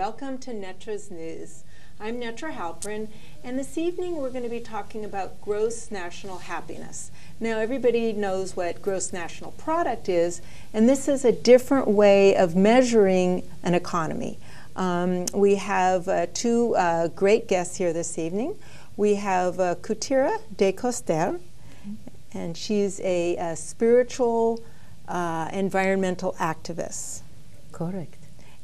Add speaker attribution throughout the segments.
Speaker 1: welcome to Netra's News. I'm Netra Halperin, and this evening we're going to be talking about gross national happiness. Now, everybody knows what gross national product is, and this is a different way of measuring an economy. We have two great guests here this evening. We have Kutira Decosterd, and she's a spiritual environmental activist.
Speaker 2: Correct.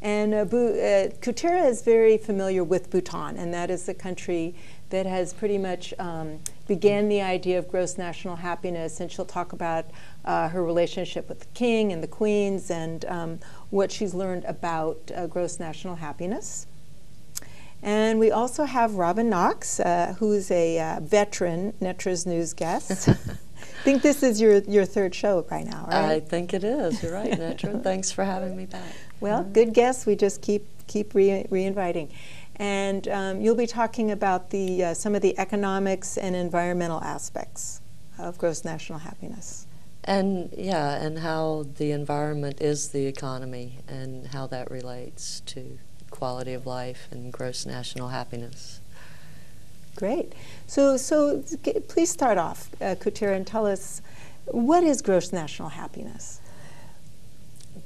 Speaker 1: And Kutira is very familiar with Bhutan, and that is the country that has pretty much began the idea of gross national happiness, and she'll talk about her relationship with the king and the queens and what she's learned about gross national happiness. And we also have Robin Knox, who's a veteran Netra's News guest. I think this is your third show by now, right?
Speaker 2: I think it is. You're right, Netra. Thanks for having me back.
Speaker 1: Well, good guests. We just keep re-inviting. And you'll be talking about some of the economics and environmental aspects of gross national happiness.
Speaker 2: And yeah, and how the environment is the economy and how that relates to quality of life and gross national happiness.
Speaker 1: Great. So please start off, Kutira, and tell us, what is gross national happiness?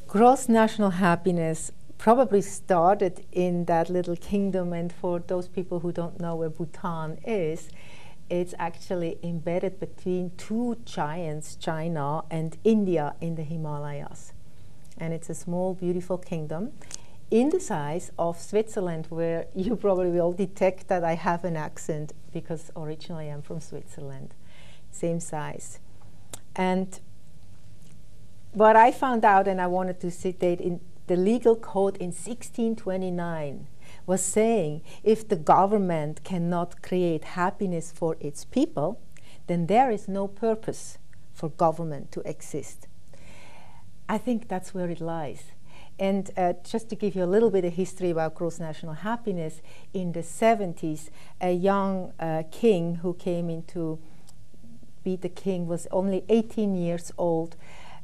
Speaker 3: Gross national happiness probably started in that little kingdom, and for those people who don't know where Bhutan is, it's actually embedded between two giants, China and India, in the Himalayas. And it's a small, beautiful kingdom in the size of Switzerland, where you probably will detect that I have an accent because originally I'm from Switzerland. Same size. And what I found out, and I wanted to state in the legal code in 1629, was saying if the government cannot create happiness for its people, then there is no purpose for government to exist. I think that's where it lies. And just to give you a little bit of history about gross national happiness, in the 70s, a young king who came in to be the king was only 18 years old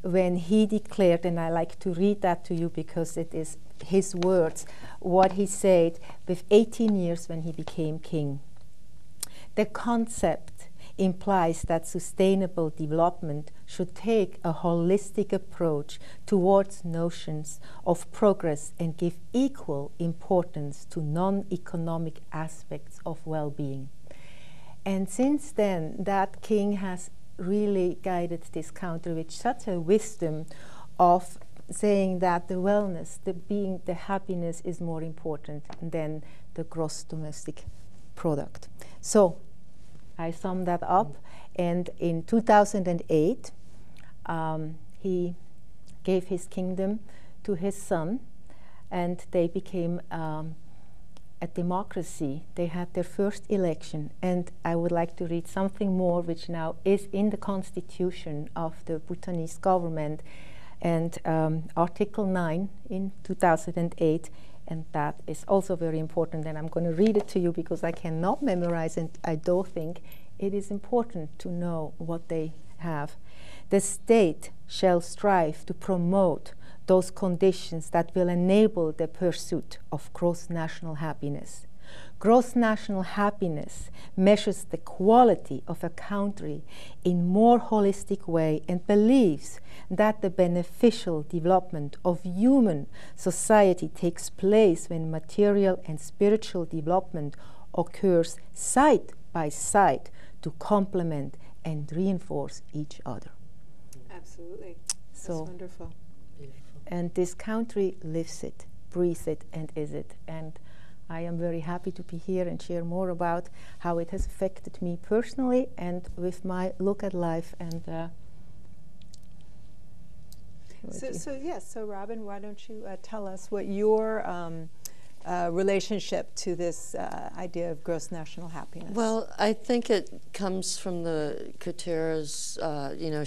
Speaker 3: when he declared, and I like to read that to you because it is his words, what he said with 18 years when he became king. The concept implies that sustainable development should take a holistic approach towards notions of progress and give equal importance to non-economic aspects of well-being. And since then, that king has really guided this country with such a wisdom of saying that the wellness, the happiness is more important than the gross domestic product. So I sum that up, and in 2008 he gave his kingdom to his son, and they became a democracy. They had their first election, and I would like to read something more which now is in the constitution of the Bhutanese government, and Article 9 in 2008, and that is also very important, and I'm going to read it to you because I cannot memorize, and I don't think it is important to know what they have. The state shall strive to promote those conditions that will enable the pursuit of gross national happiness. Gross national happiness measures the quality of a country in more holistic way and believes that the beneficial development of human society takes place when material and spiritual development occurs side by side to complement and reinforce each other.
Speaker 1: Absolutely.
Speaker 3: So
Speaker 1: that's wonderful.
Speaker 2: Beautiful.
Speaker 3: And this country lives it, breathes it, and is it. And I am very happy to be here and share more about how it has affected me personally and with my look at life. And
Speaker 1: so Robin, why don't you tell us what your relationship to this idea of gross national happiness?
Speaker 2: Well, I think it comes from the Kutira's,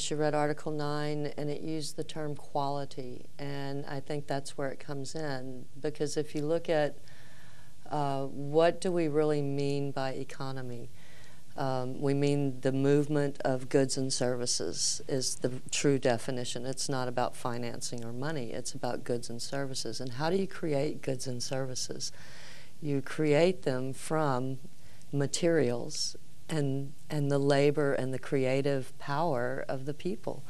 Speaker 2: she read Article 9 and it used the term quality, and I think that's where it comes in, because if you look at what do we really mean by economy, We mean the movement of goods and services is the true definition. It's not about financing or money. It's about goods and services. And how do you create goods and services? You create them from materials and the labor and the creative power of the people.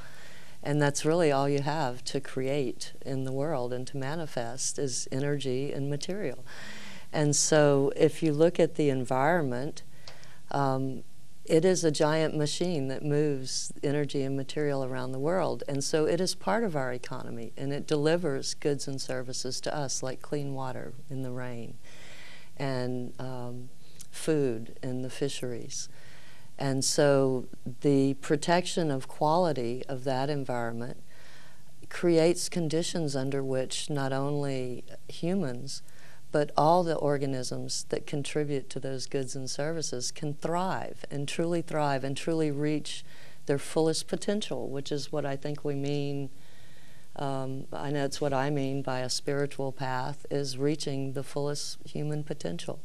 Speaker 2: And that's really all you have to create in the world and to manifest is energy and material. And so if you look at the environment, it is a giant machine that moves energy and material around the world. And so it is part of our economy, and it delivers goods and services to us, like clean water in the rain, and food in the fisheries. And so the protection of quality of that environment creates conditions under which not only humans, but all the organisms that contribute to those goods and services can thrive and truly reach their fullest potential, which is what I think we mean, I know it's what I mean by a spiritual path, is reaching the fullest human potential.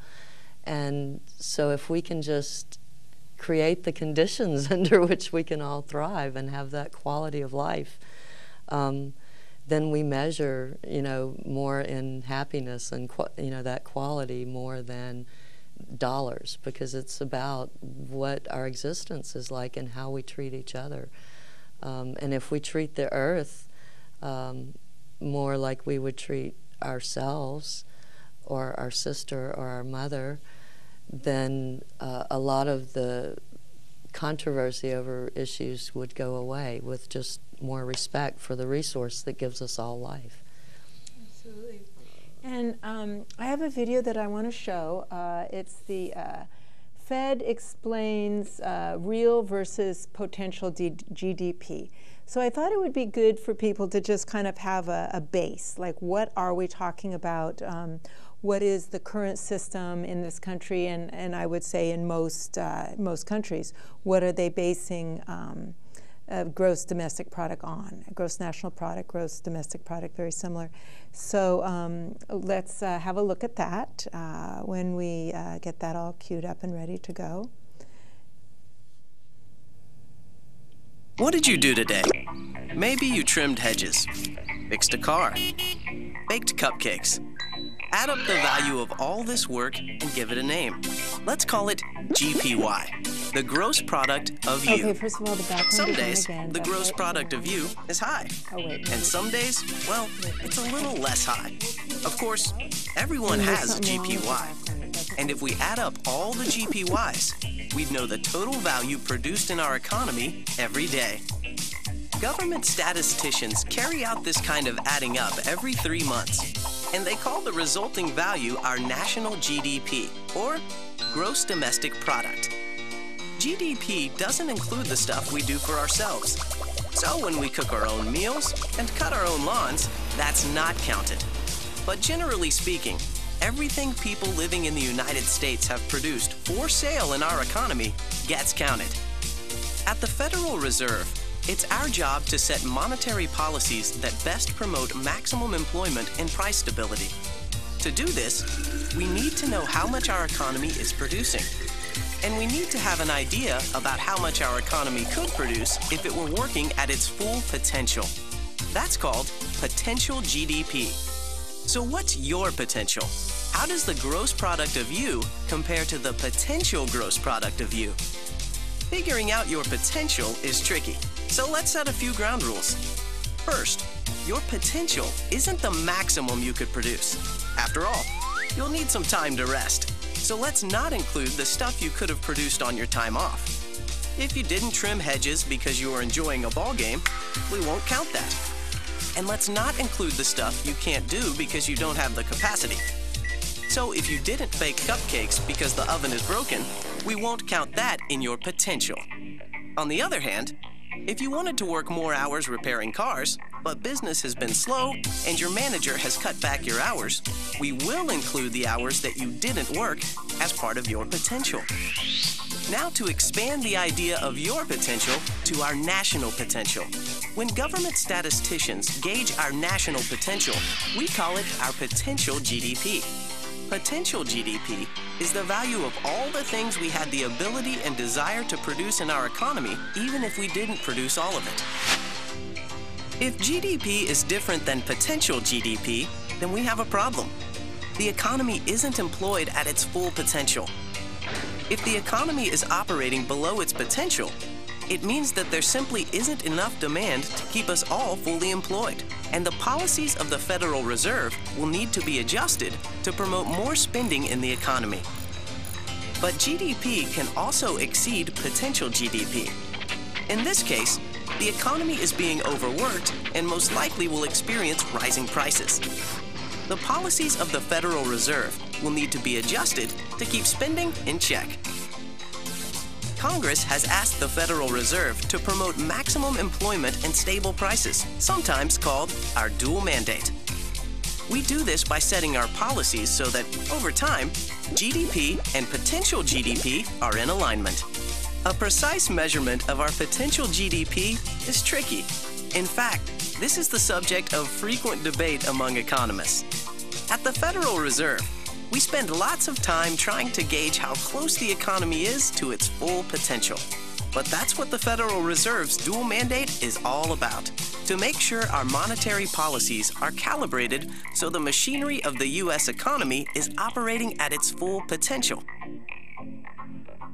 Speaker 2: And so if we can just create the conditions under which we can all thrive and have that quality of life, then we measure, more in happiness and, that quality more than dollars, because it's about what our existence is like and how we treat each other. And if we treat the earth more like we would treat ourselves or our sister or our mother, then a lot of the controversy over issues would go away with just more respect for the resource that gives us all life.
Speaker 1: Absolutely. And I have a video that I want to show. It's the Fed explains real versus potential GDP. So I thought it would be good for people to just kind of have a base, like what are we talking about? What is the current system in this country, and I would say in most countries, what are they basing gross domestic product on? Gross national product, gross domestic product, very similar. So let's have a look at that when we get that all queued up and ready to go.
Speaker 4: What did you do today? Maybe you trimmed hedges, fixed a car, baked cupcakes. Add up the value of all this work and give it a name. Let's call it GPY, the gross product of you.
Speaker 1: Okay, first of all, the background
Speaker 4: Some
Speaker 1: is
Speaker 4: days,
Speaker 1: again,
Speaker 4: the gross product of you is high.
Speaker 1: Oh, wait.
Speaker 4: And some days, well, it's a little less high. Of course, everyone has a GPY. And if we add up all the GPYs, we'd know the total value produced in our economy every day. Government statisticians carry out this kind of adding up every 3 months, and they call the resulting value our national GDP, or gross domestic product. GDP doesn't include the stuff we do for ourselves. So when we cook our own meals and cut our own lawns, that's not counted. But generally speaking, everything people living in the United States have produced for sale in our economy gets counted. At the Federal Reserve, it's our job to set monetary policies that best promote maximum employment and price stability. To do this, we need to know how much our economy is producing. And we need to have an idea about how much our economy could produce if it were working at its full potential. That's called potential GDP. So what's your potential? How does the gross product of you compare to the potential gross product of you? Figuring out your potential is tricky, so let's set a few ground rules. First, your potential isn't the maximum you could produce. After all, you'll need some time to rest, so let's not include the stuff you could have produced on your time off. If you didn't trim hedges because you were enjoying a ball game, we won't count that. And let's not include the stuff you can't do because you don't have the capacity. So if you didn't bake cupcakes because the oven is broken, we won't count that in your potential. On the other hand, if you wanted to work more hours repairing cars, but business has been slow and your manager has cut back your hours, we will include the hours that you didn't work as part of your potential. Now to expand the idea of your potential to our national potential. When government statisticians gauge our national potential, we call it our potential GDP. Potential GDP is the value of all the things we had the ability and desire to produce in our economy, even if we didn't produce all of it. If GDP is different than potential GDP, then we have a problem. The economy isn't employed at its full potential. If the economy is operating below its potential, it means that there simply isn't enough demand to keep us all fully employed, and the policies of the Federal Reserve will need to be adjusted to promote more spending in the economy. But GDP can also exceed potential GDP. In this case, the economy is being overworked and most likely will experience rising prices. The policies of the Federal Reserve will need to be adjusted to keep spending in check. Congress has asked the Federal Reserve to promote maximum employment and stable prices, sometimes called our dual mandate. We do this by setting our policies so that, over time, GDP and potential GDP are in alignment. A precise measurement of our potential GDP is tricky. In fact, this is the subject of frequent debate among economists. At the Federal Reserve, we spend lots of time trying to gauge how close the economy is to its full potential. But that's what the Federal Reserve's dual mandate is all about, to make sure our monetary policies are calibrated so the machinery of the U.S. economy is operating at its full potential.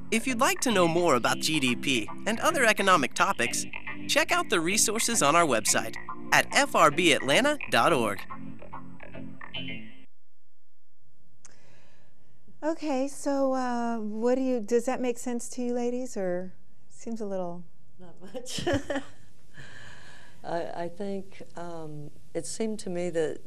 Speaker 4: If you'd like to know more about GDP and other economic topics, check out the resources on our website at frbatlanta.org.
Speaker 1: Okay, so does that make sense to you ladies, or seems a little?
Speaker 2: Not much. I think it seemed to me that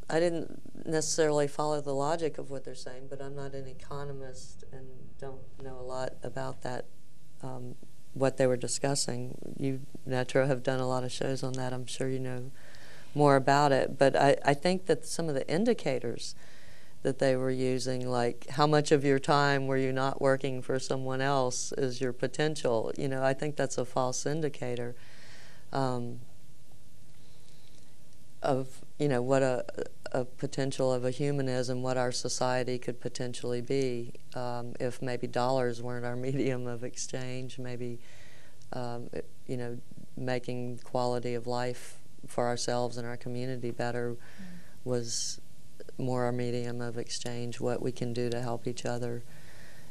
Speaker 2: I didn't necessarily follow the logic of what they're saying, but I'm not an economist and don't know a lot about that, what they were discussing. You, Netra, have done a lot of shows on that. I'm sure you know more about it. But I think that some of the indicators that they were using, like how much of your time were you not working for someone else is your potential, you know, I think that's a false indicator of, you know, what a potential of a human is and what our society could potentially be if maybe dollars weren't our medium of exchange, maybe, you know, making quality of life for ourselves and our community better was more our medium of exchange, what we can do to help each other,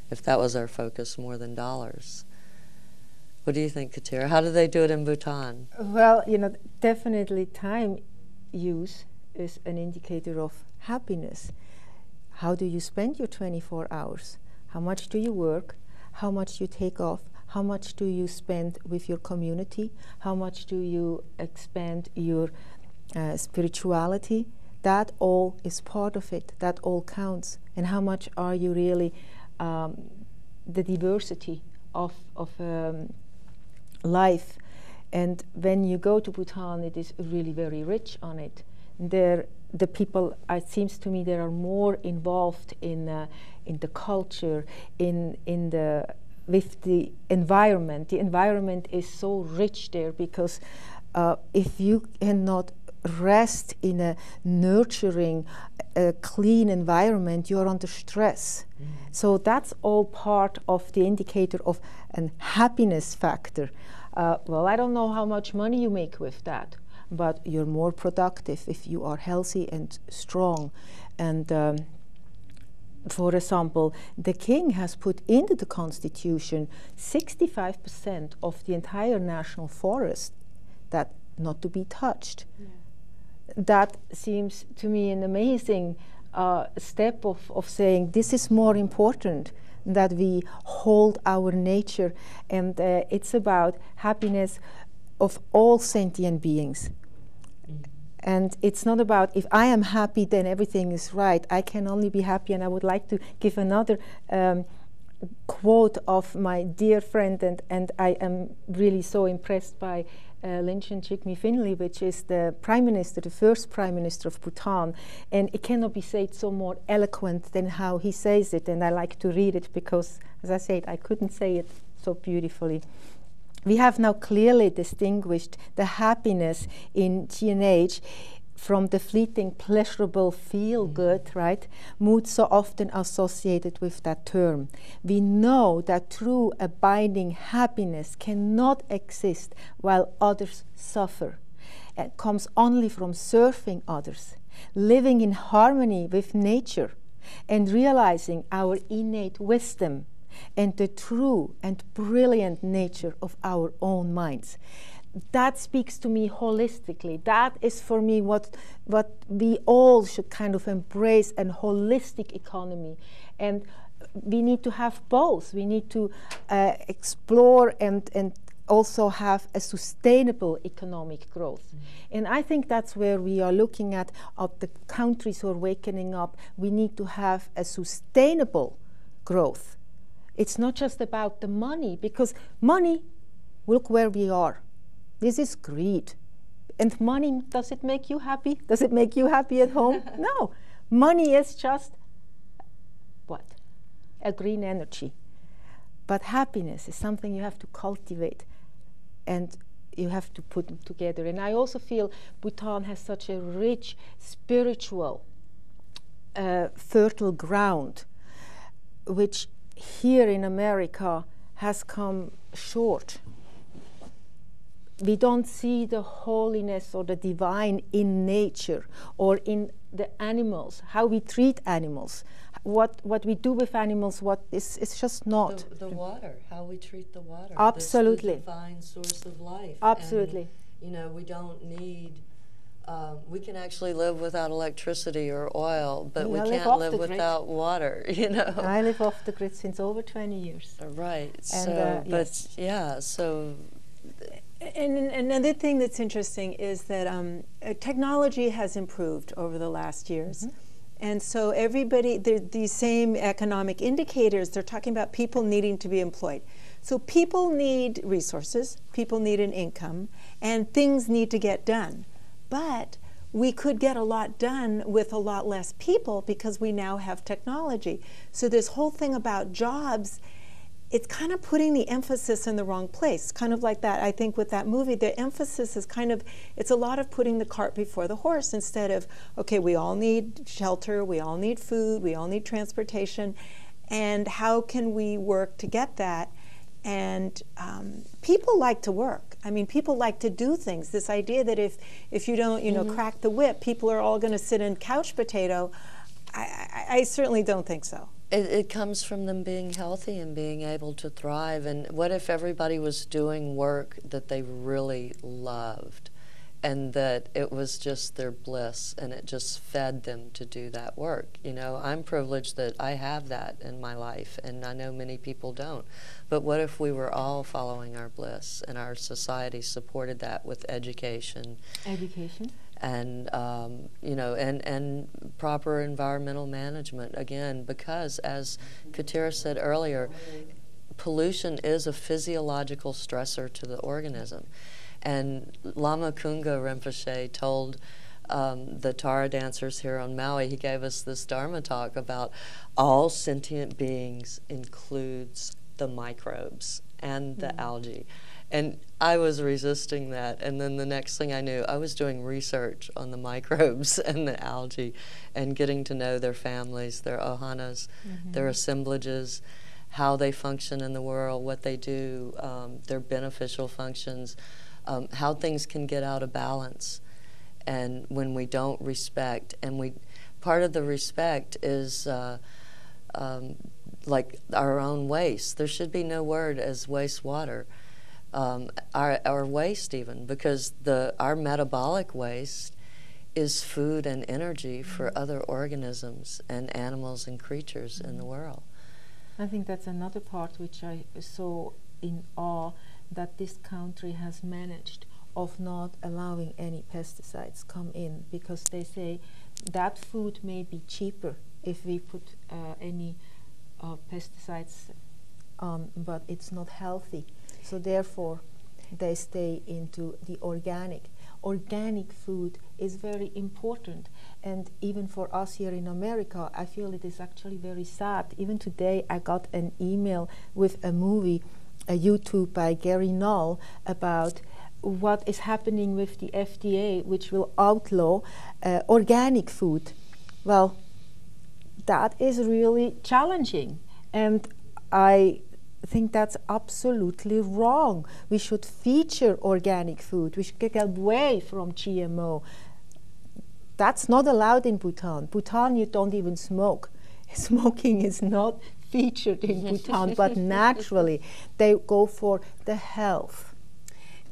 Speaker 2: if that was our focus more than dollars. What do you think, Kutira? How do they do it in Bhutan?
Speaker 3: Well, you know, definitely time use is an indicator of happiness. How do you spend your 24 hours? How much do you work? How much you take off? How much do you spend with your community? How much do you expand your spirituality? That all is part of it. That all counts. And how much are you really the diversity of life? And when you go to Bhutan, it is really very rich on it. There, the people, it seems to me, they are more involved in the culture, with the environment. The environment is so rich there because if you cannot rest in a nurturing, clean environment, you're under stress. So that's all part of the indicator of an happiness factor. Well, I don't know how much money you make with that, but you're more productive if you are healthy and strong. And for example, the king has put into the constitution 65% of the entire national forest that not to be touched. Yeah. That seems to me an amazing step of saying this is more important, that we hold our nature, and it's about happiness of all sentient beings. And it's not about if I am happy, then everything is right. I can only be happy. And I would like to give another quote of my dear friend, and I am really so impressed by Lynchen Chikmi Finley, which is the Prime Minister, the first Prime Minister of Bhutan. And it cannot be said so more eloquent than how he says it. And I like to read it because, as I said, I couldn't say it so beautifully. We have now clearly distinguished the happiness in G&H from the fleeting, pleasurable feel-good, right, mood so often associated with that term. We know that true abiding happiness cannot exist while others suffer. It comes only from serving others, living in harmony with nature, and realizing our innate wisdom and the true and brilliant nature of our own minds. That speaks to me holistically. That is for me what we all should kind of embrace, an holistic economy. And we need to have both. We need to explore and also have a sustainable economic growth. And I think that's where we are looking at the countries who are waking up. We need to have a sustainable growth. It's not just about the money, because money, look where we are. This is greed. And money, does it make you happy? Does it make you happy at home? No. Money is just, what? A green energy. But happiness is something you have to cultivate and you have to put them together. And I also feel Bhutan has such a rich spiritual, fertile ground, which here in America has come short. We don't see the holiness or the divine in nature or in the animals, how we treat animals, what we do with animals, it's just not.
Speaker 2: The water, how we treat the water.
Speaker 3: Absolutely.
Speaker 2: The divine source of life.
Speaker 3: Absolutely.
Speaker 2: And, we don't need, we can actually live without electricity or oil, but we can't live without water,
Speaker 3: I live off the grid since over 20 years.
Speaker 2: Right.
Speaker 3: And,
Speaker 2: yes. So.
Speaker 1: And another thing that's interesting is that technology has improved over the last years. Mm-hmm. And so everybody, these same economic indicators, they're talking about people needing to be employed. So people need resources, people need an income, and things need to get done. But we could get a lot done with a lot less people because we now have technology. So this whole thing about jobs, it's kind of putting the emphasis in the wrong place. Kind of like that, I think with that movie, the emphasis is kind of, it's a lot of putting the cart before the horse instead of, okay, we all need shelter, we all need food, we all need transportation, and how can we work to get that? And people like to work. I mean, people like to do things. This idea that if you don't, crack the whip, people are all going to sit and couch potato, I certainly don't think so.
Speaker 2: It comes from them being healthy and being able to thrive. And what if everybody was doing work that they really loved and that it was just their bliss and it just fed them to do that work? I'm privileged that I have that in my life, and I know many people don't. But what if we were all following our bliss and our society supported that with education? And and proper environmental management, again, because as Kutira said earlier, pollution is a physiological stressor to the organism. And Lama Kunga Rinpoche told the Tara dancers here on Maui, he gave us this Dharma talk about all sentient beings includes the microbes and the algae. And I was resisting that, and then the next thing I knew, I was doing research on the microbes and the algae and getting to know their families, their ohanas, their assemblages, how they function in the world, what they do, their beneficial functions, how things can get out of balance. And when we don't respect, and part of the respect is like our own waste. There should be no word as wastewater. Our waste even, because our metabolic waste is food and energy for other organisms and animals and creatures in the world.
Speaker 3: I think that's another part which I saw in awe, that this country has managed of not allowing any pesticides come in, because they say that food may be cheaper if we put any pesticides on, but it's not healthy. So therefore, they stay into the organic. Organic food is very important. And even for us here in America, I feel it is actually very sad. Even today, I got an email with a movie, a YouTube by Gary Null, about what is happening with the FDA, which will outlaw organic food. Well, that is really challenging, and I think that's absolutely wrong. We should feature organic food. We should get away from GMO. That's not allowed in Bhutan. Bhutan, you don't even smoke. Smoking is not featured in Bhutan, but naturally they go for the health.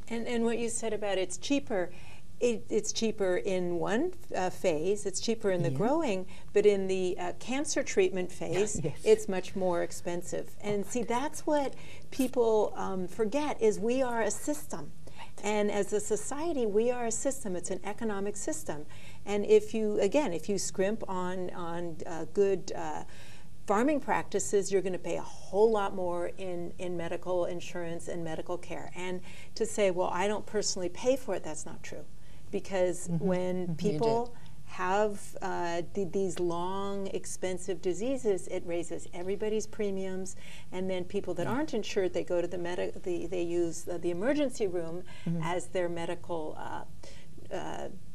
Speaker 1: And what you said about it's cheaper, it's cheaper in one phase, it's cheaper in the growing, but in the cancer treatment phase, it's much more expensive. And see, that's what people forget, is we are a system. And as a society, we are a system. It's an economic system. And if you, again, if you scrimp on good farming practices, you're going to pay a whole lot more in medical insurance and medical care. And to say, well, I don't personally pay for it, that's not true. Because when people have these long, expensive diseases, it raises everybody's premiums. And then people that aren't insured, they go to they use the emergency room as their medical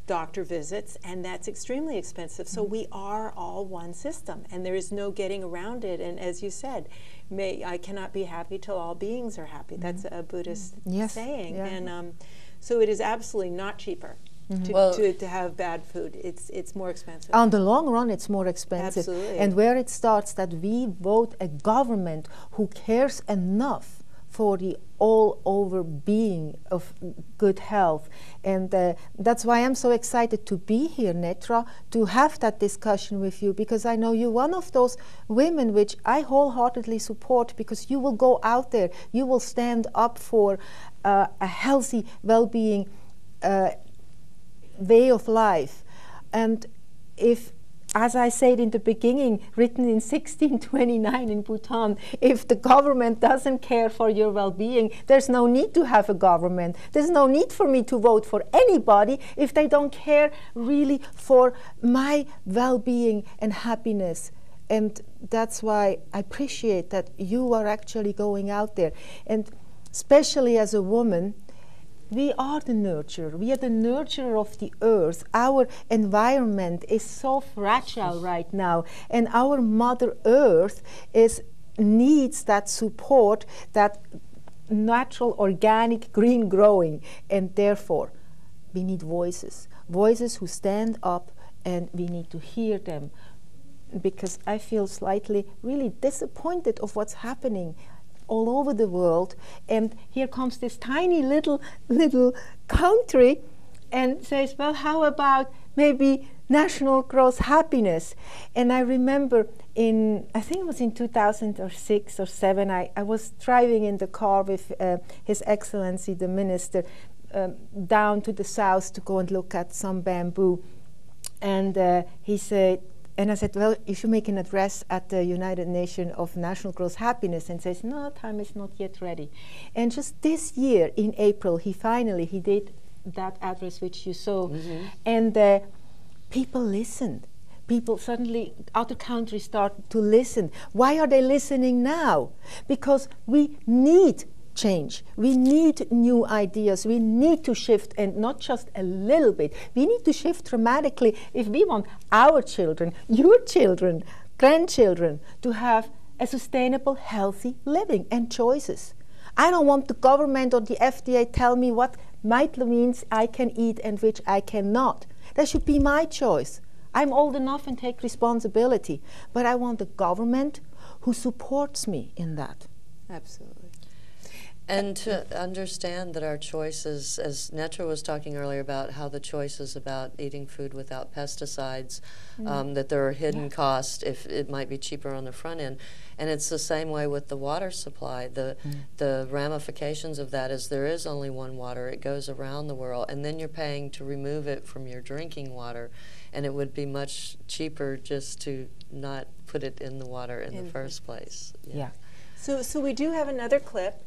Speaker 1: doctor visits, and that's extremely expensive. So we are all one system, and there is no getting around it. And as you said, I cannot be happy till all beings are happy. That's a Buddhist saying. And so it is absolutely not cheaper to have bad food. It's more expensive.
Speaker 3: On the long run, it's more expensive.
Speaker 1: Absolutely.
Speaker 3: And where it starts, that we vote a government who cares enough for the all-over being of good health. And that's why I'm so excited to be here, Netra, to have that discussion with you, because I know you're one of those women which I wholeheartedly support, because you will go out there, you will stand up for a healthy, well-being way of life. And if, as I said in the beginning, written in 1629 in Bhutan, if the government doesn't care for your well-being, there's no need to have a government. There's no need for me to vote for anybody if they don't care really for my well-being and happiness. And that's why I appreciate that you are actually going out there. And especially as a woman, we are the nurturer. We are the nurturer of the earth. Our environment is so fragile right now, and our Mother Earth needs that support, that natural, organic, green growing, and therefore we need voices who stand up, and we need to hear them, because I feel slightly really disappointed of what's happening all over the world. And here comes this tiny little country and says, well, how about maybe national gross happiness? And I remember I think it was in 2006 or 7, I was driving in the car with His Excellency the Minister down to the south to go and look at some bamboo. And he said, and I said, well, you should make an address at the United Nations of National Gross Happiness. And says, no, time is not yet ready. And just this year, in April, he did that address which you saw. And people listened. People suddenly, other countries start to listen. Why are they listening now? Because we need change. We need new ideas. We need to shift, and not just a little bit. We need to shift dramatically if we want our children, your children, grandchildren to have a sustainable, healthy living and choices. I don't want the government or the FDA tell me what vitamins I can eat and which I cannot. That should be my choice. I'm old enough and take responsibility, but I want a government who supports me in that.
Speaker 1: Absolutely.
Speaker 2: And to understand that our choices, as Netra was talking earlier about how the choices about eating food without pesticides, that there are hidden costs if it might be cheaper on the front end. And it's the same way with the water supply. The ramifications of that is there is only one water. It goes around the world, and then you're paying to remove it from your drinking water. And it would be much cheaper just to not put it in the water in the first place.
Speaker 3: Yeah.
Speaker 1: So we do have another clip.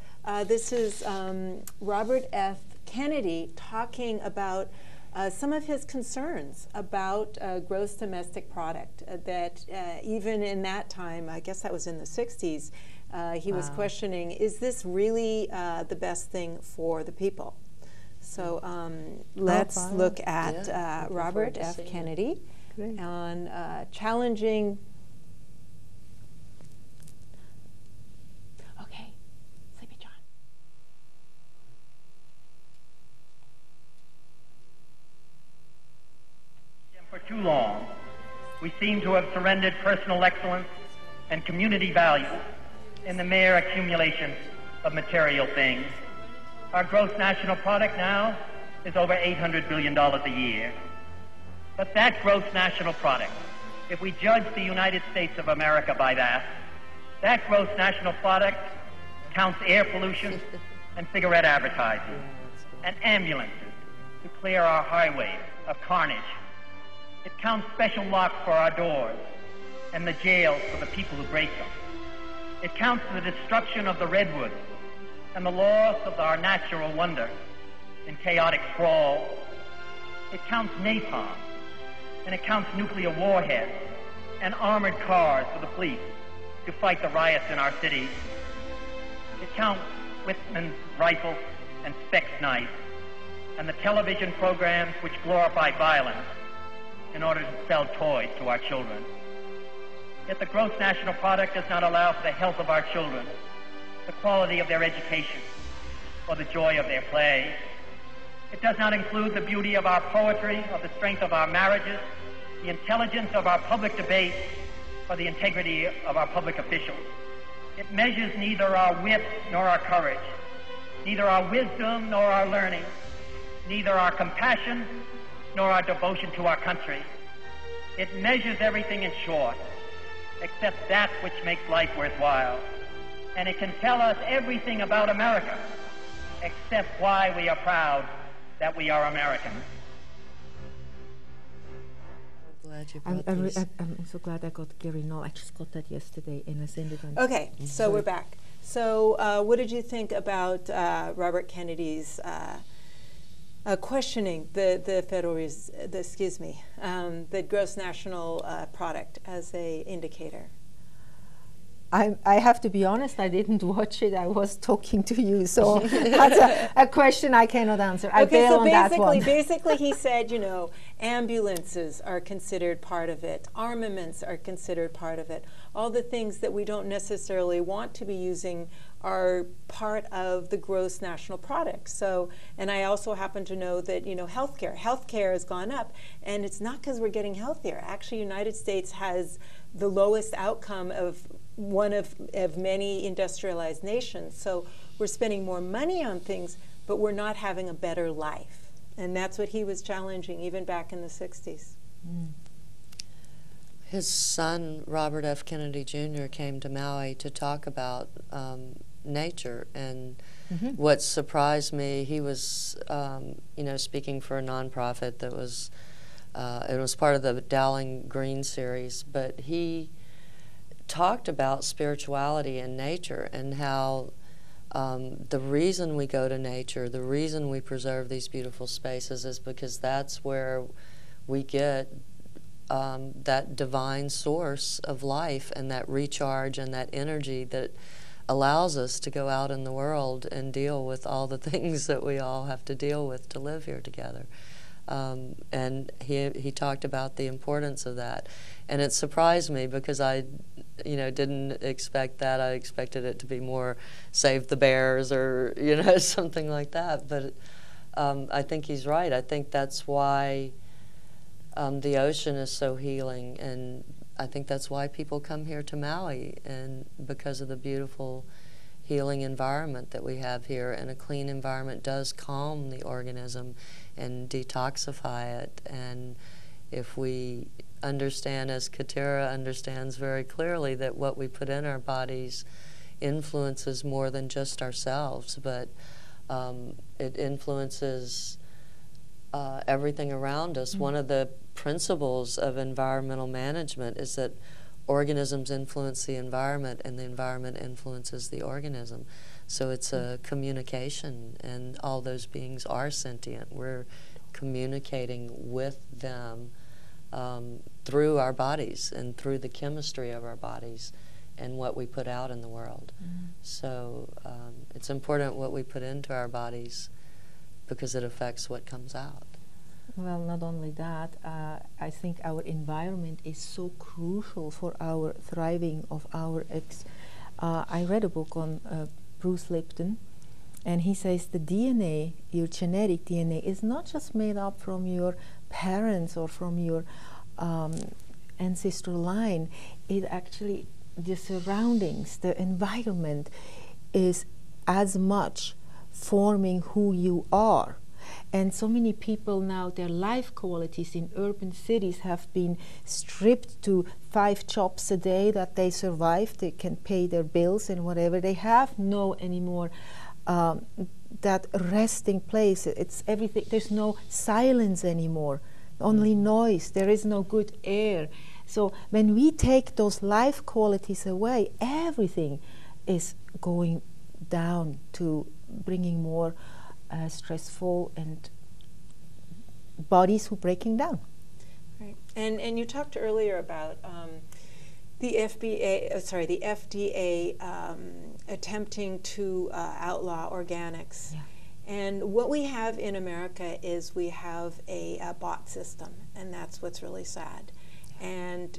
Speaker 1: This is Robert F. Kennedy talking about some of his concerns about gross domestic product, that even in that time, I guess that was in the 60s, he was questioning, is this really the best thing for the people? So let's look at Robert F.
Speaker 2: seeing it.
Speaker 1: Kennedy
Speaker 3: Great.
Speaker 1: on challenging. Okay, Sleepy John.
Speaker 5: For too long, we seem to have surrendered personal excellence and community value in the mere accumulation of material things. Our gross national product now is over $800 billion a year. But that gross national product, if we judge the United States of America by that, that gross national product counts air pollution and cigarette advertising and ambulances to clear our highways of carnage. It counts special locks for our doors and the jails for the people who break them. It counts the destruction of the redwoods and the loss of our natural wonder in chaotic sprawl. It counts napalm, and it counts nuclear warheads and armored cars for the police to fight the riots in our cities. It counts Whitman's rifles and Speck's knife and the television programs which glorify violence in order to sell toys to our children. Yet the gross national product does not allow for the health of our children, the quality of their education, or the joy of their play. It does not include the beauty of our poetry, or the strength of our marriages, the intelligence of our public debate, or the integrity of our public officials. It measures neither our wit nor our courage, neither our wisdom nor our learning, neither our compassion nor our devotion to our country. It measures everything in short, except that which makes life worthwhile. And it can tell us everything about America, except why we are proud that we are Americans.
Speaker 2: Glad you
Speaker 3: I'm,
Speaker 2: brought
Speaker 3: I'm,
Speaker 2: these.
Speaker 3: I'm so glad I got Gary Null. I just got that yesterday and I sent it on.
Speaker 1: Okay, so we're back. So what did you think about Robert Kennedy's questioning the federal, the gross national product as a indicator?
Speaker 3: I have to be honest, I didn't watch it. I was talking to you, so that's a question I cannot answer. I bail on that one.
Speaker 1: Basically he said, ambulances are considered part of it. Armaments are considered part of it. All the things that we don't necessarily want to be using are part of the gross national product. So, and I also happen to know that, healthcare has gone up, and it's not because we're getting healthier. Actually, United States has the lowest outcome of one of many industrialized nations. So we're spending more money on things, but we're not having a better life. And that's what he was challenging even back in the 60s.
Speaker 3: Mm.
Speaker 2: His son, Robert F. Kennedy Jr., came to Maui to talk about nature. And what surprised me, he was, speaking for a nonprofit that was, it was part of the Dowling Green series, but he talked about spirituality and nature and how the reason we go to nature, the reason we preserve these beautiful spaces is because that's where we get that divine source of life and that recharge and that energy that allows us to go out in the world and deal with all the things that we all have to deal with to live here together. And he talked about the importance of that. And it surprised me because I didn't expect that. I expected it to be more save the bears or, something like that. But I think he's right. I think that's why the ocean is so healing. And I think that's why people come here to Maui, and because of the beautiful healing environment that we have here. And a clean environment does calm the organism and detoxify it. And if we understand, as Kutira understands very clearly, that what we put in our bodies influences more than just ourselves, but it influences everything around us. One of the principles of environmental management is that organisms influence the environment and the environment influences the organism. So it's a communication, and all those beings are sentient. We're communicating with them through our bodies and through the chemistry of our bodies and what we put out in the world. So it's important what we put into our bodies, because it affects what comes out.
Speaker 3: Well, not only that, I think our environment is so crucial for our thriving of our I read a book on Bruce Lipton, and he says the DNA, your genetic DNA, is not just made up from your parents or from your ancestral line. It actually, the surroundings, the environment is as much forming who you are. And so many people now, their life qualities in urban cities have been stripped to 5 jobs a day that they survive. They can pay their bills and whatever. They have no anymore that resting place. It's everything. There's no silence anymore, only noise. There is no good air. So when we take those life qualities away, everything is going down to bringing more stressful and bodies who breaking down.
Speaker 1: Right. And you talked earlier about the FDA attempting to outlaw organics.
Speaker 3: Yeah.
Speaker 1: And what we have in America is we have a bot system, and that's what's really sad. And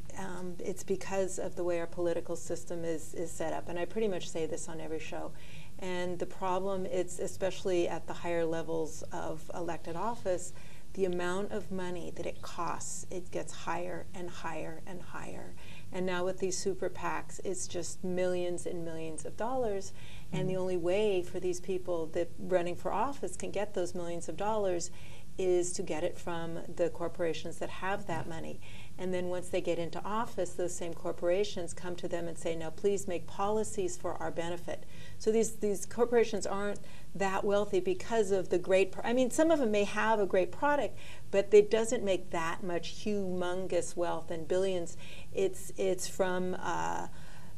Speaker 1: it's because of the way our political system is set up. And I pretty much say this on every show. And the problem is, especially at the higher levels of elected office, the amount of money that it costs, it gets higher and higher and higher. And now with these super PACs, it's just millions and millions of dollars. And the only way for these people that running for office can get those millions of dollars is to get it from the corporations that have that money. And then once they get into office, those same corporations come to them and say, now please make policies for our benefit. So these corporations aren't that wealthy because of the great, I mean, some of them may have a great product, but it doesn't make that much humongous wealth and billions. It's from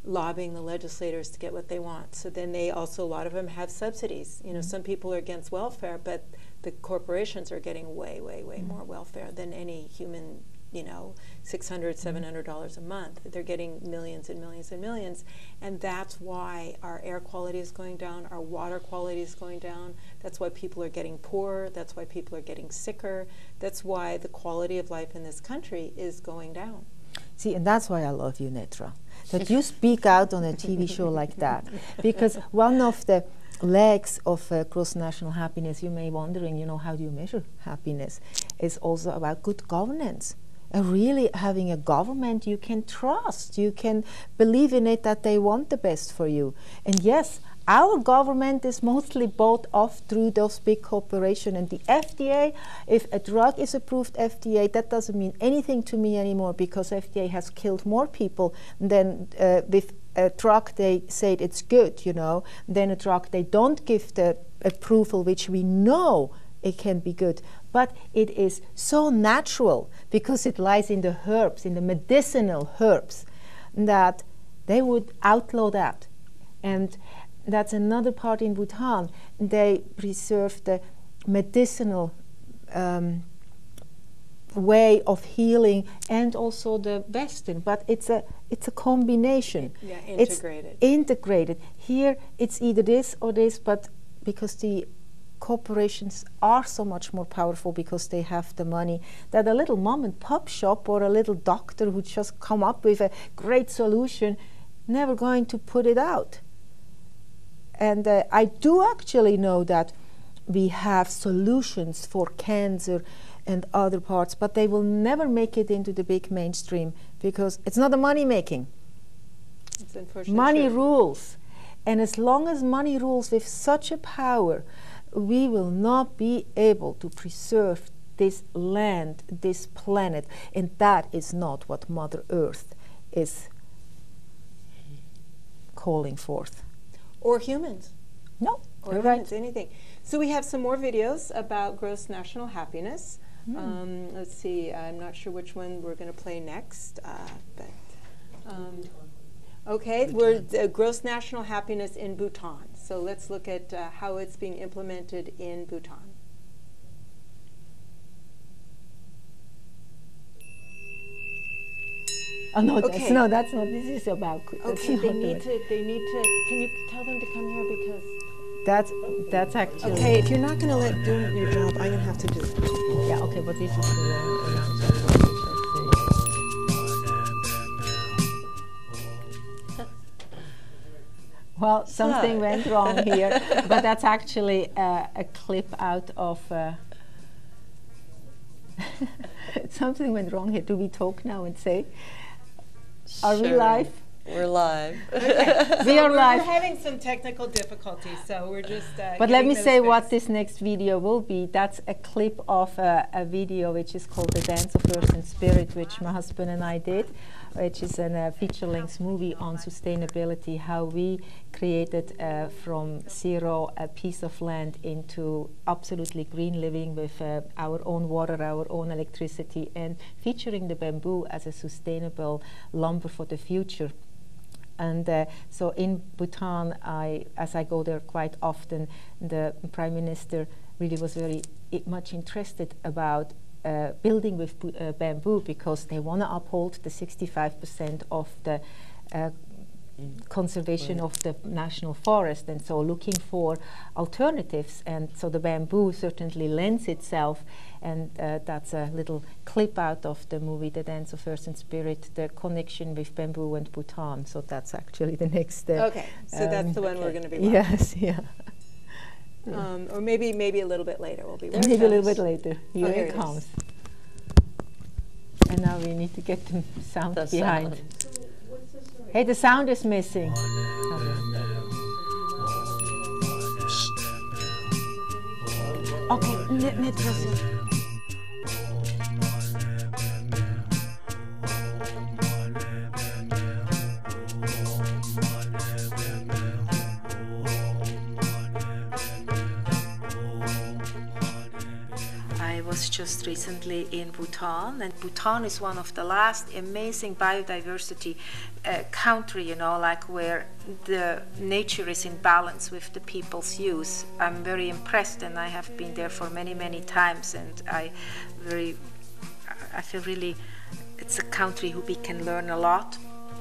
Speaker 1: lobbying the legislators to get what they want. So then they also, a lot of them have subsidies. You know, some people are against welfare, but the corporations are getting way, way, way more welfare than any human, you know, $600, $700 a month. They're getting millions and millions and millions. And that's why our air quality is going down, our water quality is going down. That's why people are getting poorer. That's why people are getting sicker. That's why the quality of life in this country is going down.
Speaker 3: See, and that's why I love you, Netra, that you speak out on a TV show like that. Because one of the legs of gross national happiness, you may be wondering, you know, how do you measure happiness? Is also about good governance. Really having a government you can trust, you can believe in it that they want the best for you. And yes, our government is mostly bought off through those big corporations. And the FDA, if a drug is approved FDA, that doesn't mean anything to me anymore, because FDA has killed more people than with a drug they say it's good, you know, than a drug they don't give the approval, which we know it can be good. But it is so natural because it lies in the herbs, in the medicinal herbs, that they would outlaw that. And that's another part in Bhutan. They preserve the medicinal way of healing and also the Western, but it's a combination.
Speaker 1: Yeah, integrated.
Speaker 3: It's integrated. Here it's either this or this, but because the corporations are so much more powerful because they have the money, that a little mom and pop shop or a little doctor who just come up with a great solution, never going to put it out. And I do actually know that we have solutions for cancer and other parts, but they will never make it into the big mainstream because it's not a money making.
Speaker 1: It's unfortunately
Speaker 3: money
Speaker 1: true.
Speaker 3: rules. And as long as money rules with such a power, we will not be able to preserve this land, this planet. And that is not what Mother Earth is calling forth.
Speaker 1: Or humans.
Speaker 3: No,
Speaker 1: Or
Speaker 3: you're
Speaker 1: humans,
Speaker 3: right.
Speaker 1: anything. So we have some more videos about gross national happiness. Let's see, I'm not sure which one we're going to play next. Okay, we're gross national happiness in Bhutan. So let's look at how it's being implemented in Bhutan.
Speaker 3: Oh no,
Speaker 1: Okay.
Speaker 3: that's not. This is about.
Speaker 1: Okay, they need to. Can you tell them to come here because
Speaker 3: That's actually...
Speaker 1: Okay, if you're not going to let do your job, I'm going to have to do it.
Speaker 3: Yeah, okay, but this is the Well, something went wrong here, but that's actually a clip out of... something went wrong here. Do we talk now and say? Are we live?
Speaker 2: We're live.
Speaker 3: We are live.
Speaker 1: We're having some technical difficulties, so we're just
Speaker 3: But let me say what this next video will be. That's a clip of a video which is called The Dance of Earth and Spirit, which my husband and I did, which is a feature-length movie on sustainability, how we created from zero a piece of land into absolutely green living with our own water, our own electricity, and featuring the bamboo as a sustainable lumber for the future. And so in Bhutan, as I go there quite often, the Prime Minister really was very much interested about building with bamboo, because they want to uphold the 65% of the conservation of the national forest, and so looking for alternatives. And so the bamboo certainly lends itself, and that's a little clip out of the movie The Dance of Earth and Spirit, the connection with bamboo and Bhutan. So that's actually the next
Speaker 1: okay, so that's the one we're going to be watching.
Speaker 3: Yes, yeah.
Speaker 1: Or maybe a little bit later we'll be watching.
Speaker 3: Maybe a little bit later. Here
Speaker 1: here
Speaker 3: it comes. And now we need to get the sound behind. Hey, the sound is missing. Okay, Netra. I was just recently in Bhutan, and Bhutan is one of the last amazing biodiversity country, you know, like where the nature is in balance with the people's use. I'm very impressed, and I have been there for many, many times, and I feel really it's a country who we can learn a lot.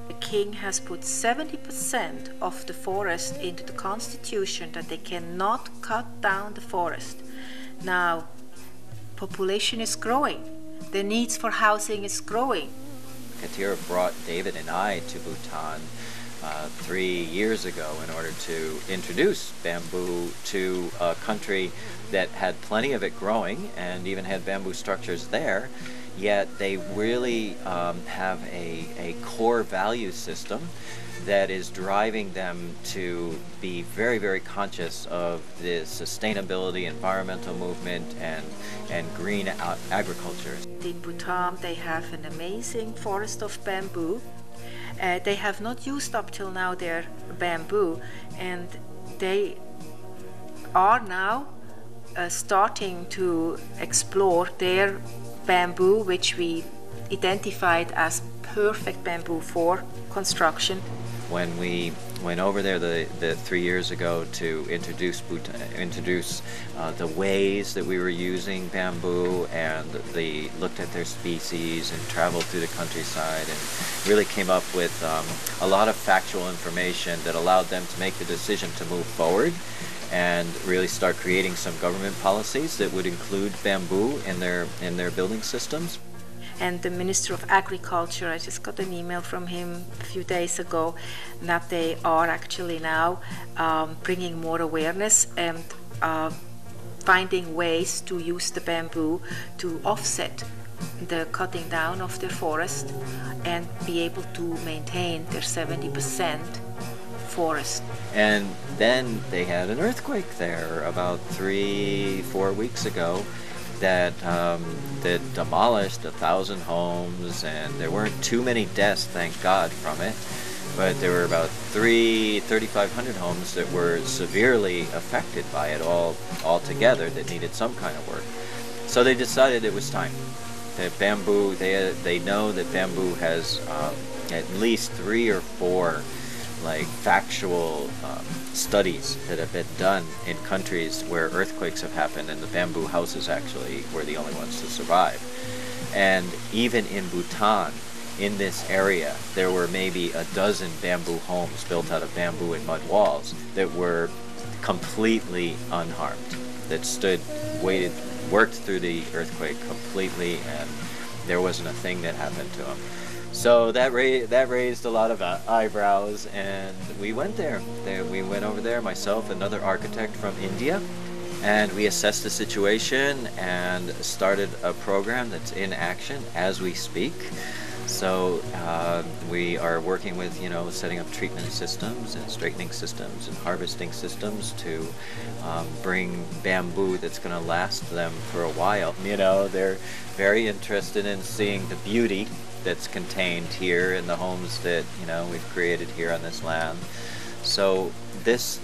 Speaker 3: The king has put 70% of the forest into the constitution, that they cannot cut down the forest. Now, population is growing. The needs for housing is growing.
Speaker 6: Kutira brought David and I to Bhutan 3 years ago in order to introduce bamboo to a country that had plenty of it growing and even had bamboo structures there, yet they really have a core value system that is driving them to be very, very conscious of the sustainability, environmental movement, and green agriculture.
Speaker 3: In Bhutan, they have an amazing forest of bamboo. They have not used up till now their bamboo, and they are now starting to explore their bamboo, which we identified as perfect bamboo for construction.
Speaker 6: When we went over there the 3 years ago to introduce the ways that we were using bamboo, and they looked at their species and traveled through the countryside and really came up with a lot of factual information that allowed them to make the decision to move forward and really start creating some government policies that would include bamboo in their building systems.
Speaker 3: And the Minister of Agriculture, I just got an email from him a few days ago that they are actually now bringing more awareness and finding ways to use the bamboo to offset the cutting down of their forest and be able to maintain their 70% forest.
Speaker 6: And then they had an earthquake there about 3-4 weeks ago that demolished 1,000 homes, and there weren't too many deaths, thank God, from it. But there were about 3,500 homes that were severely affected by it all together, that needed some kind of work. So they decided it was time. That bamboo, they know that bamboo has at least 3 or 4 like factual studies that have been done in countries where earthquakes have happened, and the bamboo houses actually were the only ones to survive. And even in Bhutan, in this area, there were maybe a dozen bamboo homes built out of bamboo and mud walls that were completely unharmed, that stood, waited, worked through the earthquake completely, and there wasn't a thing that happened to them. So that raised a lot of eyebrows, and we went there. We went over there, myself, another architect from India, and we assessed the situation and started a program that's in action as we speak. So we are working with, setting up treatment systems and straightening systems and harvesting systems to bring bamboo that's going to last them for a while. They're very interested in seeing the beauty that's contained here in the homes that, we've created here on this land. So this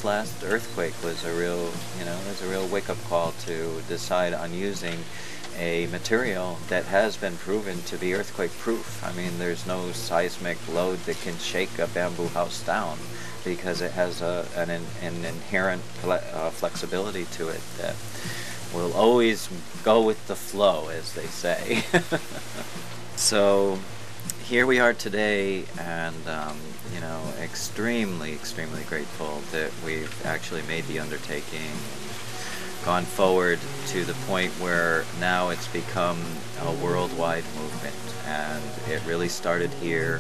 Speaker 6: last earthquake was a real wake-up call to decide on using a material that has been proven to be earthquake-proof. I mean, there's no seismic load that can shake a bamboo house down because it has an inherent flexibility to it that will always go with the flow, as they say. So here we are today, and extremely grateful that we've actually made the undertaking, gone forward to the point where now it's become a worldwide movement, and it really started here.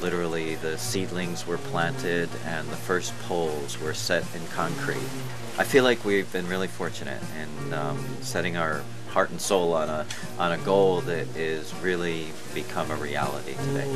Speaker 6: Literally, the seedlings were planted and the first poles were set in concrete. I feel like we've been really fortunate in setting our heart and soul on a goal that is really become a reality today.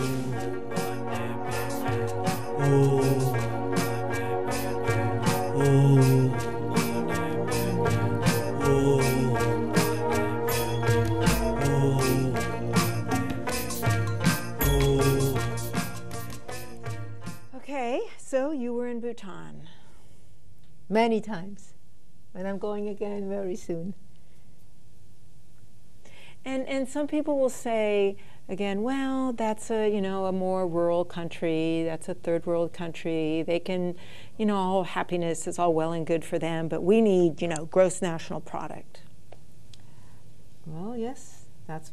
Speaker 1: Okay, so you were in Bhutan.
Speaker 3: Many times, and I'm going again very soon.
Speaker 1: And some people will say, again, well, that's a more rural country, that's a third world country, they can, all happiness is all well and good for them, but we need, gross national product.
Speaker 3: Well, yes, that's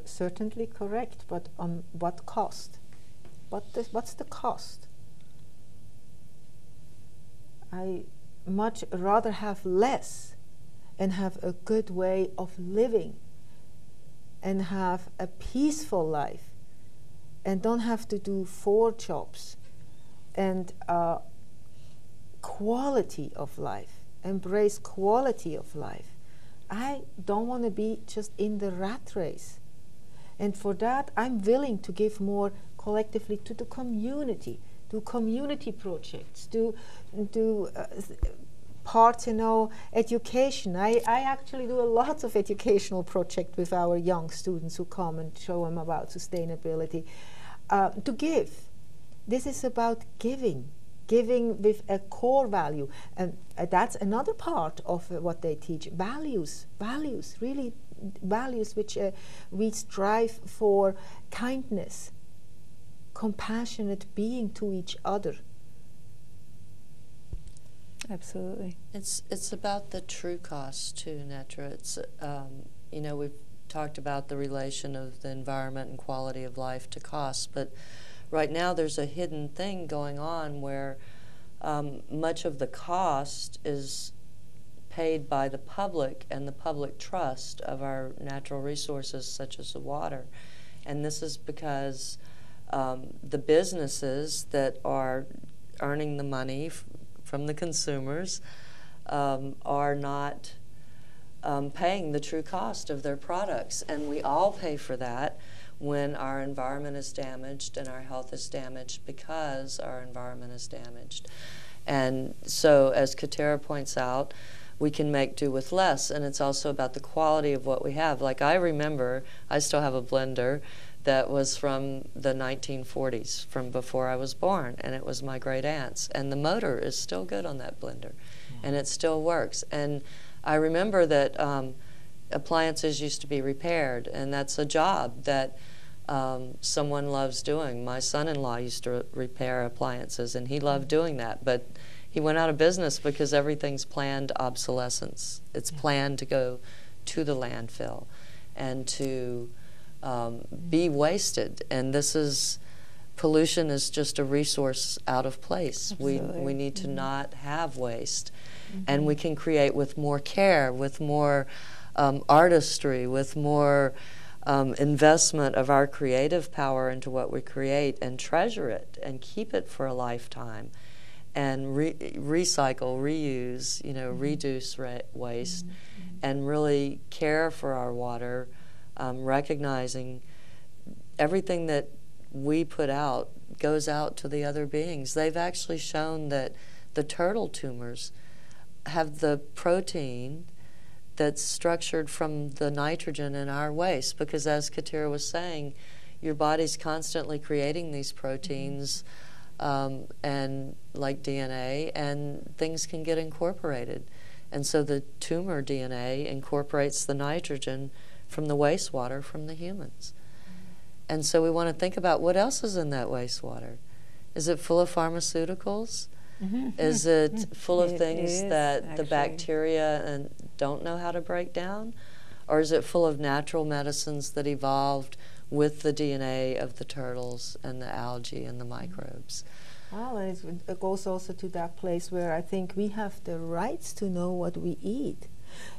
Speaker 3: certainly correct, but on what cost? What's the cost? I much rather have less and have a good way of living and have a peaceful life and don't have to do 4 jobs, and quality of life, embrace quality of life. I don't want to be just in the rat race, and for that I'm willing to give more collectively to the community, do community projects, do parts, education. I actually do a lot of educational projects with our young students who come and show them about sustainability. To give. This is about giving with a core value. And that's another part of what they teach. Values, really values which we strive for: kindness, compassionate being to each other.
Speaker 1: Absolutely.
Speaker 2: It's about the true cost too, Netra. It's we've talked about the relation of the environment and quality of life to cost, but right now there's a hidden thing going on where much of the cost is paid by the public and the public trust of our natural resources such as the water. And this is because the businesses that are earning the money from the consumers are not paying the true cost of their products. And we all pay for that when our environment is damaged and our health is damaged because our environment is damaged. And so, as Kutira points out, we can make do with less, and it's also about the quality of what we have. Like, I remember, I still have a blender that was from the 1940s, from before I was born, and it was my great aunt's. And the motor is still good on that blender, and it still works. And I remember that appliances used to be repaired, and that's a job that someone loves doing. My son-in-law used to repair appliances, and he loved doing that, but he went out of business because everything's planned obsolescence. It's planned to go to the landfill and to be wasted. And this is pollution is just a resource out of place.
Speaker 1: Absolutely.
Speaker 2: We need to not have waste. And we can create with more care, with more artistry, with more investment of our creative power into what we create, and treasure it and keep it for a lifetime, and recycle, reuse, reduce waste, and really care for our water, recognizing everything that we put out goes out to the other beings. They've actually shown that the turtle tumors have the protein that's structured from the nitrogen in our waste, because as Kutira was saying, your body's constantly creating these proteins and like DNA, and things can get incorporated. And so the tumor DNA incorporates the nitrogen from the wastewater from the humans. And so we want to think about what else is in that wastewater. Is it full of pharmaceuticals? Is it full of things that the bacteria don't know how to break down? Or is it full of natural medicines that evolved with the DNA of the turtles and the algae and the microbes?
Speaker 3: Well, it goes also to that place where I think we have the rights to know what we eat.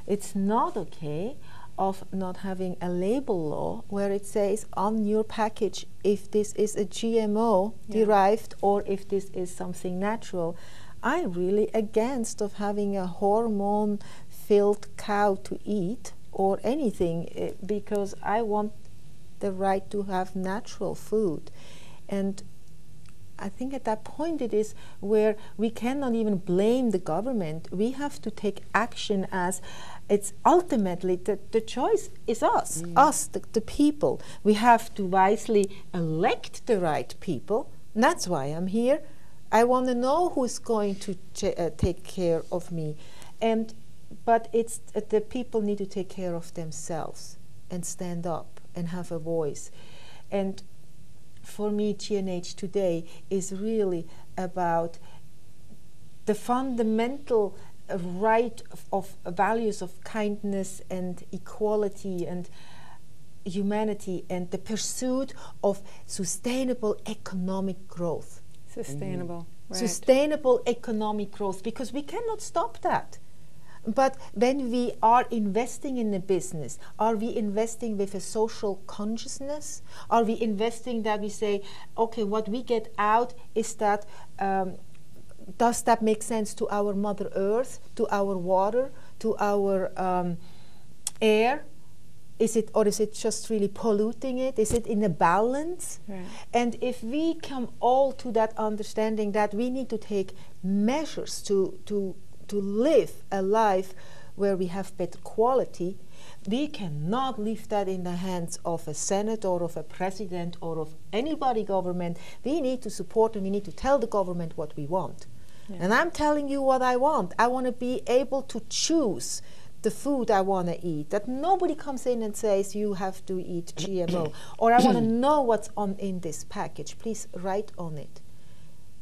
Speaker 3: It's not okay of not having a label law where it says on your package if this is a GMO derived or if this is something natural. I'm really against of having a hormone-filled cow to eat or anything because I want the right to have natural food. And I think at that point it is where we cannot even blame the government. We have to take action, as it's ultimately the choice is us, the people. We have to wisely elect the right people. And that's why I'm here. I want to know who's going to take care of me. But it's the people need to take care of themselves and stand up and have a voice. And for me, G&H today is really about the fundamental right of values of kindness and equality and humanity, and the pursuit of sustainable economic growth.
Speaker 1: Sustainable, right.
Speaker 3: Sustainable economic growth, because we cannot stop that. But when we are investing in a business, are we investing with a social consciousness? Are we investing that we say, okay, what we get out is that, does that make sense to our Mother Earth, to our water, to our air? Is it just really polluting it? Is it in a balance?
Speaker 1: Right.
Speaker 3: And if we come all to that understanding that we need to take measures to live a life where we have better quality, we cannot leave that in the hands of a Senate or of a president or of anybody government. We need to support and we need to tell the government what we want. Yeah. And I'm telling you what I want. I want to be able to choose the food I want to eat, that nobody comes in and says you have to eat GMO, or I want to know what's in this package. Please write on it.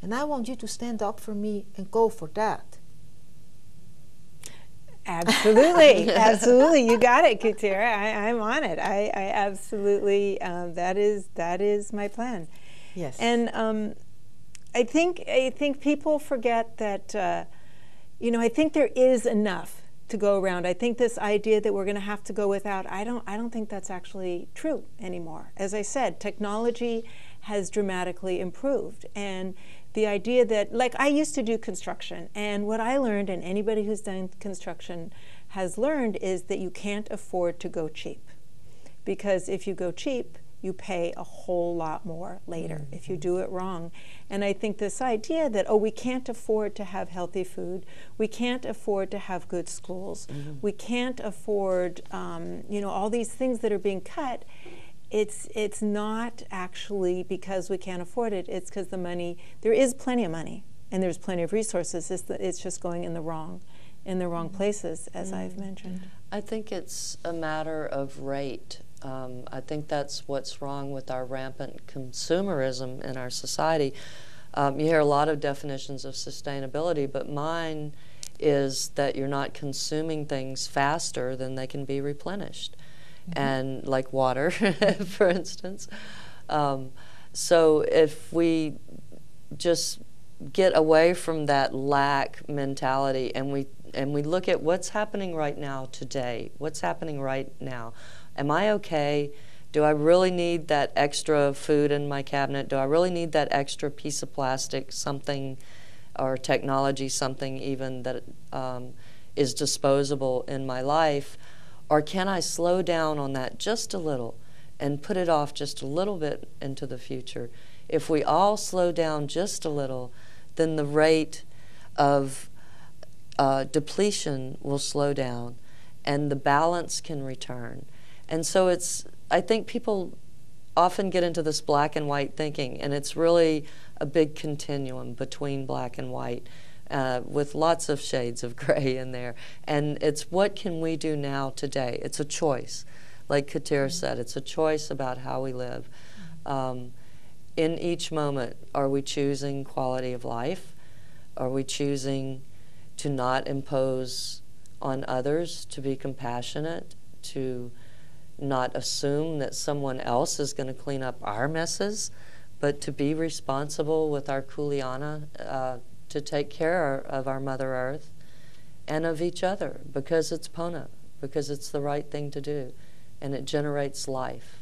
Speaker 3: And I want you to stand up for me and go for that.
Speaker 1: Absolutely, absolutely. You got it, Kutira. I'm on it. I absolutely. That is my plan.
Speaker 3: Yes.
Speaker 1: And I think people forget that. I think there is enough to go around. I think this idea that we're going to have to go without. I don't think that's actually true anymore. As I said, technology has dramatically improved, and the idea that, like, I used to do construction, and what I learned, and anybody who's done construction has learned, is that you can't afford to go cheap. Because if you go cheap, you pay a whole lot more later if you do it wrong. And I think this idea that, we can't afford to have healthy food, we can't afford to have good schools, we can't afford, all these things that are being cut, it's not actually because we can't afford it. It's because the money, there is plenty of money and there's plenty of resources. It's just going in the wrong places, as I've mentioned.
Speaker 2: I think it's a matter of rate. I think that's what's wrong with our rampant consumerism in our society. You hear a lot of definitions of sustainability, but mine is that you're not consuming things faster than they can be replenished. And like water, for instance, So if we just get away from that lack mentality and we look at what's happening right now today, what's happening right now. Am I okay? Do I really need that extra food in my cabinet? Do I really need that extra piece of plastic, something, or technology, something even that is disposable in my life? Or can I slow down on that just a little and put it off just a little bit into the future? If we all slow down just a little, then the rate of depletion will slow down and the balance can return. And so I think people often get into this black and white thinking, and it's really a big continuum between black and white with lots of shades of gray in there. And it's what can we do now today? It's a choice. Like Kutira said, it's a choice about how we live. In each moment, are we choosing quality of life? Are we choosing to not impose on others, to be compassionate, to not assume that someone else is going to clean up our messes, but to be responsible with our kuleana, to take care of our Mother Earth and of each other, because it's Pona, because it's the right thing to do, and it generates life.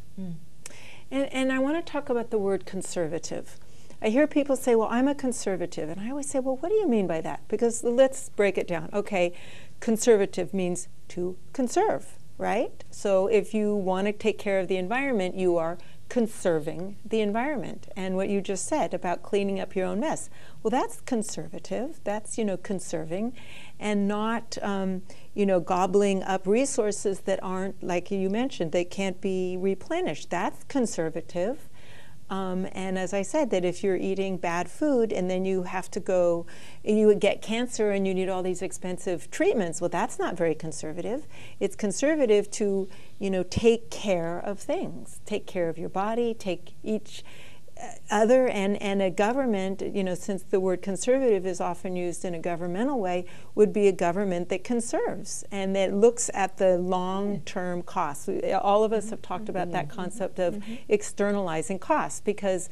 Speaker 1: And I want to talk about the word conservative. I hear people say, well, I'm a conservative. And I always say, well, what do you mean by that? Because let's break it down. Okay, conservative means to conserve, right? So if you want to take care of the environment, you are conserving the environment. And what you just said about cleaning up your own mess, well, that's conservative. That's, conserving, and not, gobbling up resources that aren't, like you mentioned, they can't be replenished. That's conservative. And as I said, that if you're eating bad food and then you have to go, you would get cancer and you need all these expensive treatments, well, that's not very conservative. It's conservative to, take care of things, take care of your body, take each other, and a government, since the word conservative is often used in a governmental way, would be a government that conserves and that looks at the long-term costs. All of us have talked about that concept of externalizing costs, because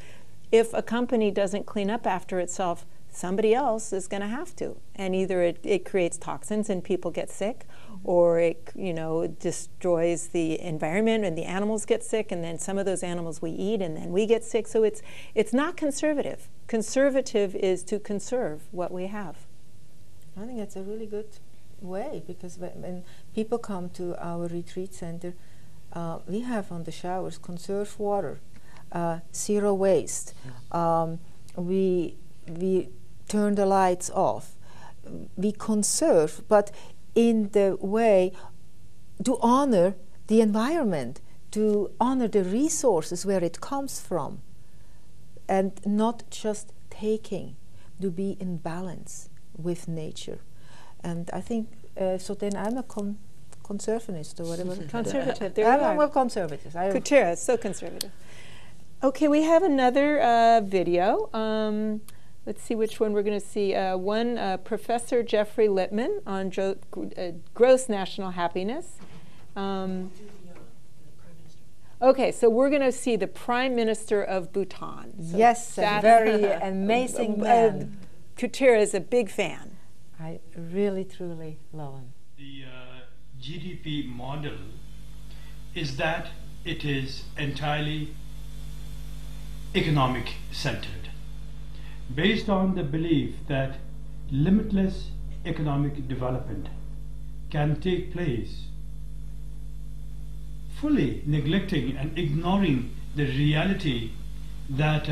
Speaker 1: if a company doesn't clean up after itself, somebody else is going to have to. And either it creates toxins and people get sick, or it destroys the environment and the animals get sick, and then some of those animals we eat and then we get sick. So it's not conservative. Conservative is to conserve what we have.
Speaker 3: I think that's a really good way, because when people come to our retreat center, we have on the showers conserve water, zero waste. We turn the lights off. We conserve, but in the way to honor the environment, to honor the resources where it comes from, and not just taking, to be in balance with nature. And I think, so then I'm a conservationist or whatever.
Speaker 1: Conservative, there you are.
Speaker 3: I'm a conservative.
Speaker 1: Kutira is so conservative. Okay, we have another video. Let's see which one we're going to see. Professor Jeffrey Lippman on gross national happiness. Okay, so we're going to see the Prime Minister of Bhutan. So
Speaker 3: yes, a very amazing man.
Speaker 1: Kutira is a big fan.
Speaker 3: I really, truly love him.
Speaker 7: The GDP model is that it is entirely economic centered, based on the belief that limitless economic development can take place, fully neglecting and ignoring the reality that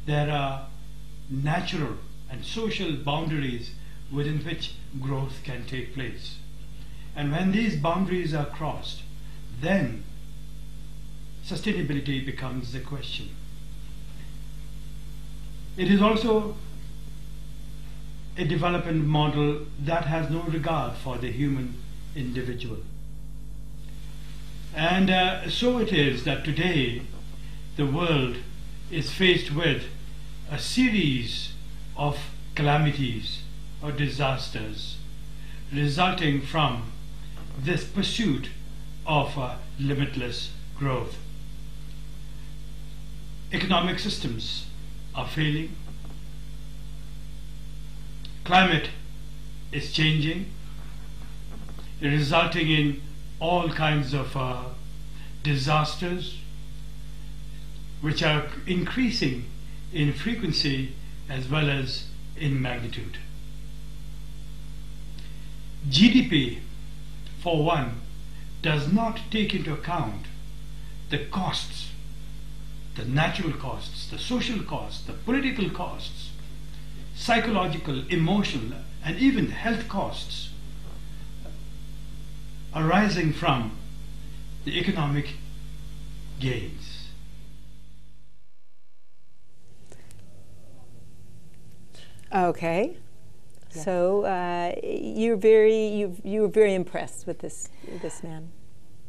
Speaker 7: there are natural and social boundaries within which growth can take place. And when these boundaries are crossed, then sustainability becomes the question. It is also a development model that has no regard for the human individual. And so it is that today the world is faced with a series of calamities or disasters resulting from this pursuit of limitless growth. economic systems are failing. Climate is changing, resulting in all kinds of disasters, which are increasing in frequency as well as in magnitude. GDP, for one, does not take into account the costs, the natural costs, the social costs, the political costs, psychological, emotional, and even health costs arising from the economic gains.
Speaker 1: Okay.
Speaker 3: Yeah.
Speaker 1: So you were very impressed with this man.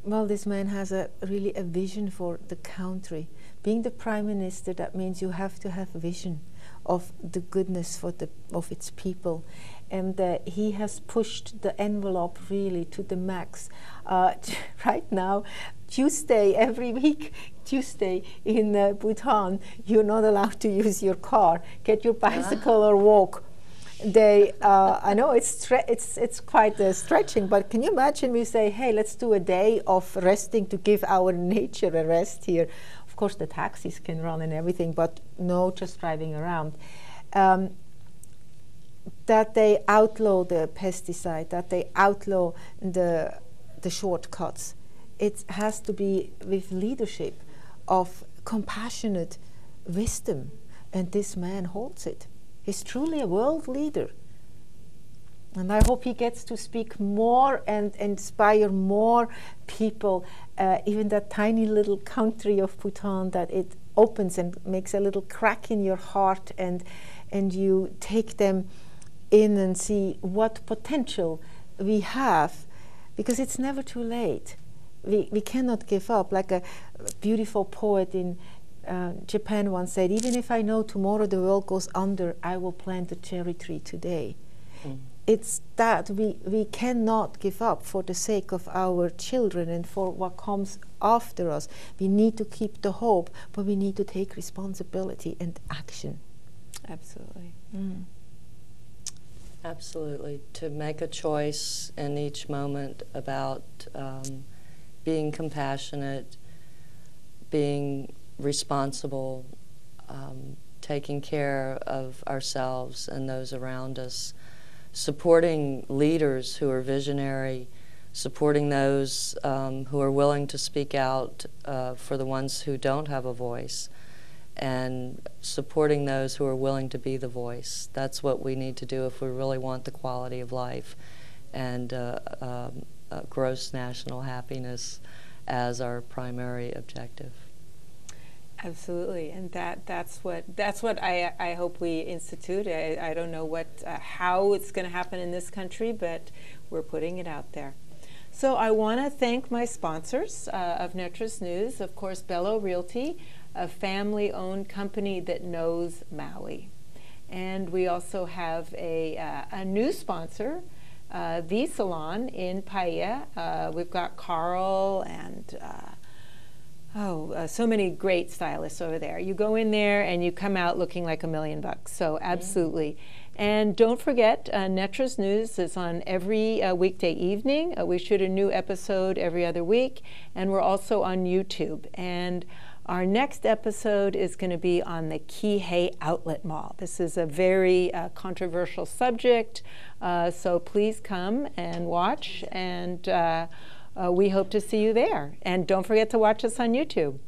Speaker 3: Well, this man has really a vision for the country. Being the prime minister, that means you have to have a vision of the goodness of its people, and he has pushed the envelope really to the max. Right now, every week, Tuesday in Bhutan, you're not allowed to use your car. Get your bicycle or walk. I know it's quite stretching, but can you imagine we say, hey, let's do a day of resting to give our nature a rest here. Of course, the taxis can run and everything, but no, just driving around. That they outlaw the pesticide, that they outlaw the shortcuts. It has to be with leadership of compassionate wisdom, and this man holds it. He's truly a world leader. And I hope he gets to speak more and inspire more people, even that tiny little country of Bhutan, that it opens and makes a little crack in your heart, and you take them in and see what potential we have, because it's never too late. We cannot give up. Like a beautiful poet in Japan once said, even if I know tomorrow the world goes under, I will plant a cherry tree today. It's that we cannot give up for the sake of our children and for what comes after us. We need to keep the hope, but we need to take responsibility and action.
Speaker 1: Absolutely.
Speaker 2: Absolutely. To make a choice in each moment about being compassionate, being responsible, taking care of ourselves and those around us, supporting leaders who are visionary, supporting those who are willing to speak out for the ones who don't have a voice, and supporting those who are willing to be the voice. That's what we need to do if we really want the quality of life and gross national happiness as our primary objective.
Speaker 1: Absolutely, and that's what I hope we institute. I don't know how it's going to happen in this country, but we're putting it out there. So I want to thank my sponsors of Netra's News, of course, Bello Realty, a family-owned company that knows Maui, and we also have a new sponsor, the Salon in Paia. We've got Carl and. So many great stylists over there. You go in there and you come out looking like $1 million. So absolutely. And don't forget, Netra's News is on every weekday evening. We shoot a new episode every other week, and we're also on YouTube. And our next episode is going to be on the Kihei Outlet Mall. This is a very controversial subject, so please come and watch, and we hope to see you there. And don't forget to watch us on YouTube.